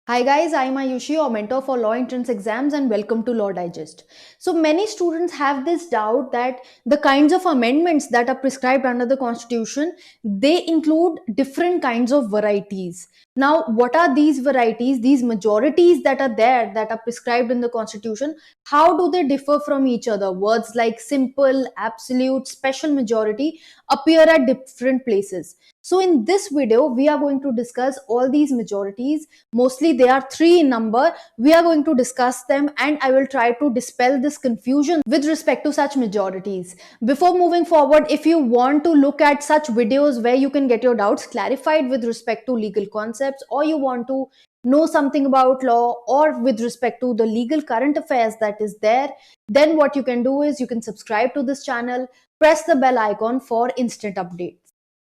Hi guys, I am Ayushi, your mentor for law entrance exams, and welcome to Law Digest. So many students have this doubt that the kinds of amendments that are prescribed under the constitution, they include different kinds of varieties. Now, what are these varieties, these majorities that are there that are prescribed in the constitution? How do they differ from each other? Words like simple, absolute, special majority appear at different places. So in this video, we are going to discuss all these majorities. Mostly they are three in number. We are going to discuss them and I will try to dispel this confusion with respect to such majorities. Before moving forward, if you want to look at such videos where you can get your doubts clarified with respect to legal concepts, or you want to know something about law or with respect to the legal current affairs that is there, then what you can do is you can subscribe to this channel, press the bell icon for instant updates.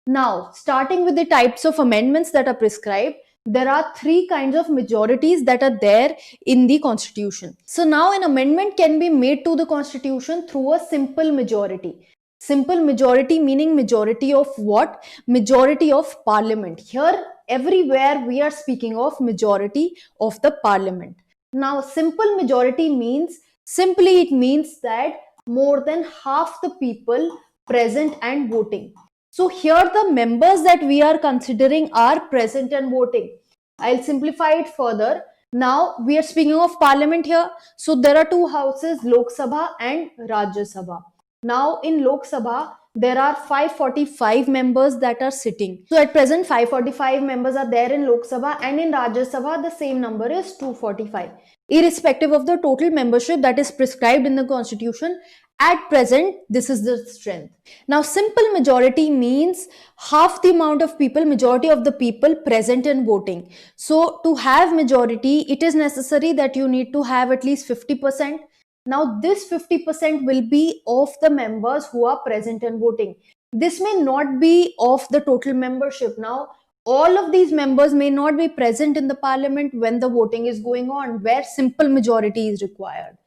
Now, starting with the types of amendments that are prescribed, there are three kinds of majorities that are there in the constitution. So now an amendment can be made to the constitution through a simple majority. Simple majority meaning majority of what? Majority of parliament. Here, everywhere we are speaking of majority of the parliament. Now, simple majority means, simply it means that more than half the people present and voting. So here the members that we are considering are present and voting. I'll simplify it further. Now we are speaking of parliament here. So there are two houses, Lok Sabha and Rajya Sabha. Now in Lok Sabha, there are 545 members that are sitting. So at present 545 members are there in Lok Sabha, and in Rajya Sabha the same number is 245. Irrespective of the total membership that is prescribed in the constitution, at present this is the strength. Now simple majority means half the amount of people, majority of the people present and voting. So to have majority, it is necessary that you need to have at least 50%. Now this 50% will be of the members who are present and voting. This may not be of the total membership. Now all of these members may not be present in the parliament when the voting is going on, where simple majority is required.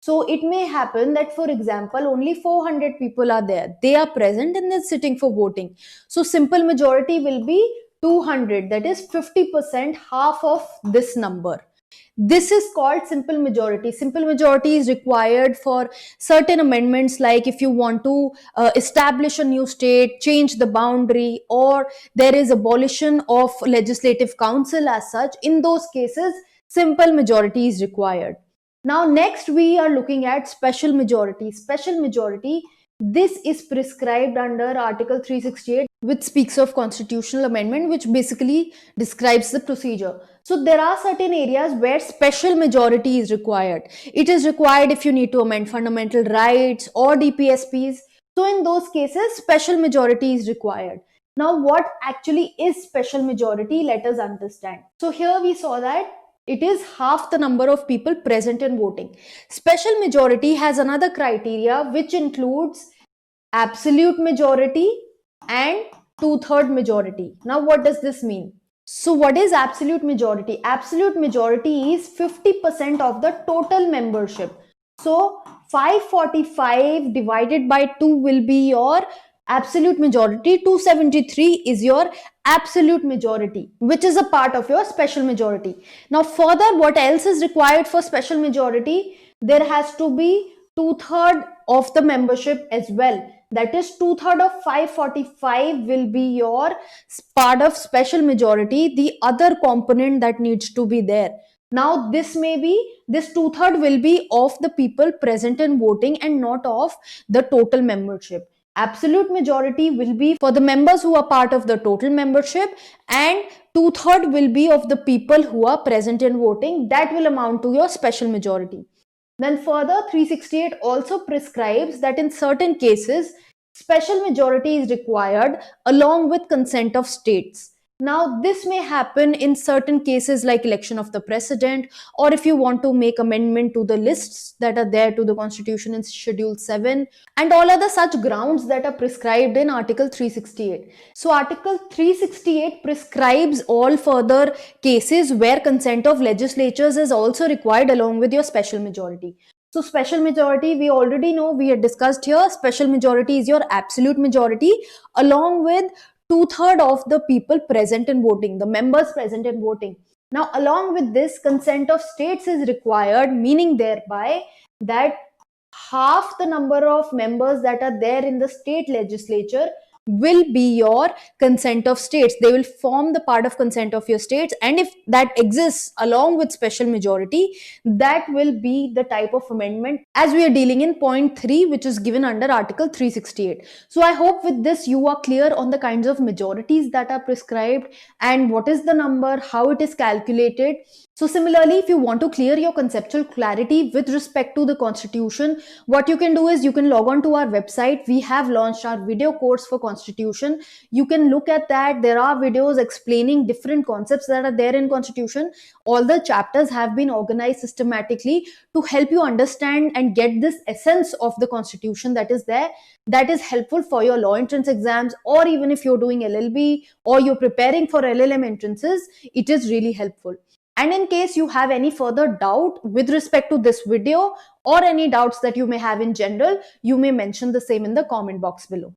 So it may happen that, for example, only 400 people are there. They are present and they're sitting for voting. So simple majority will be 200. That is 50%, half of this number. This is called simple majority. Simple majority is required for certain amendments, like if you want to establish a new state, change the boundary, or there is abolition of legislative council as such. In those cases, simple majority is required. Now next we are looking at special majority. Special majority, this is prescribed under Article 368, which speaks of constitutional amendment, which basically describes the procedure. So there are certain areas where special majority is required. It is required if you need to amend fundamental rights or DPSPs. So in those cases, special majority is required. Now what actually is special majority? Let us understand. So here we saw that it is half the number of people present and voting. Special majority has another criteria which includes absolute majority and two-third majority. Now what does this mean? So what is absolute majority? Absolute majority is 50% of the total membership. So 545 divided by 2 will be your absolute majority. 273 is your absolute majority, which is a part of your special majority. Now further, what else is required for special majority? There has to be two-third of the membership as well. That is, two-third of 545 will be your part of special majority, the other component that needs to be there. Now this two-third will be of the people present and voting and not of the total membership. Absolute majority will be for the members who are part of the total membership, and two-third will be of the people who are present and voting. That will amount to your special majority. Then further, 368 also prescribes that in certain cases, special majority is required along with consent of states. Now, this may happen in certain cases like election of the president, or if you want to make amendment to the lists that are there to the constitution in Schedule 7, and all other such grounds that are prescribed in Article 368. So Article 368 prescribes all further cases where consent of legislatures is also required along with your special majority. So special majority, we already know, we had discussed here, special majority is your absolute majority along with two-thirds of the people present and voting, the members present and voting. Now, along with this, consent of states is required, meaning thereby that half the number of members that are there in the state legislature will be your consent of states. They will form the part of consent of your states, and if that exists along with special majority, that will be the type of amendment as we are dealing in point 3, which is given under article 368. So I hope with this you are clear on the kinds of majorities that are prescribed and what is the number, how it is calculated. So similarly, if you want to clear your conceptual clarity with respect to the constitution, what you can do is you can log on to our website. We have launched our video course for constitution. You can look at that. There are videos explaining different concepts that are there in constitution. All the chapters have been organized systematically to help you understand and get this essence of the constitution that is there, that is helpful for your law entrance exams, or even if you're doing LLB or you're preparing for LLM entrances, it is really helpful. And in case you have any further doubt with respect to this video or any doubts that you may have in general, you may mention the same in the comment box below.